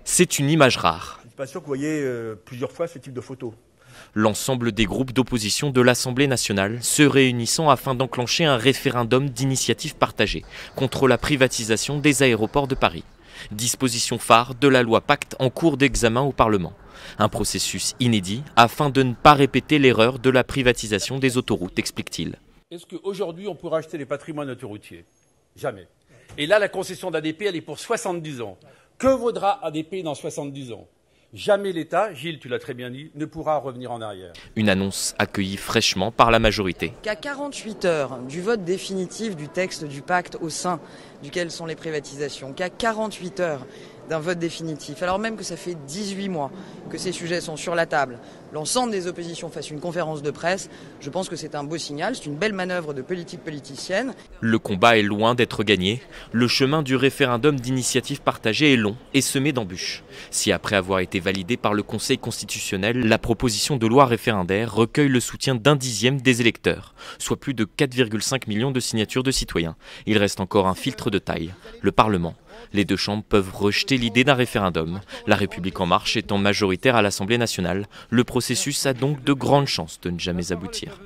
C'est une image rare. Je ne suis pas sûr que vous voyez plusieurs fois ce type de photo. L'ensemble des groupes d'opposition de l'Assemblée nationale se réunissant afin d'enclencher un référendum d'initiative partagée contre la privatisation des aéroports de Paris. Disposition phare de la loi Pacte en cours d'examen au Parlement. Un processus inédit afin de ne pas répéter l'erreur de la privatisation des autoroutes, explique-t-il. Est-ce qu'aujourd'hui on pourra acheter les patrimoines autoroutiers? Jamais. Et là, la concession d'ADP, elle est pour 70 ans. Que vaudra ADP dans 70 ans? Jamais l'État, Gilles, tu l'as très bien dit, ne pourra revenir en arrière. Une annonce accueillie fraîchement par la majorité. Qu'à 48 heures du vote définitif du texte du pacte au sein duquel sont les privatisations, qu'à 48 heures d'un vote définitif, alors même que ça fait 18 mois que ces sujets sont sur la table, l'ensemble des oppositions fassent une conférence de presse, je pense que c'est un beau signal, c'est une belle manœuvre de politique politicienne. Le combat est loin d'être gagné. Le chemin du référendum d'initiative partagée est long et semé d'embûches. Si après avoir été validée par le Conseil constitutionnel, la proposition de loi référendaire recueille le soutien d'un dixième des électeurs, soit plus de 4,5 millions de signatures de citoyens, il reste encore un filtre de taille, le Parlement. Les deux chambres peuvent rejeter l'idée d'un référendum. La République en marche étant majoritaire à l'Assemblée nationale, le processus a donc de grandes chances de ne jamais aboutir.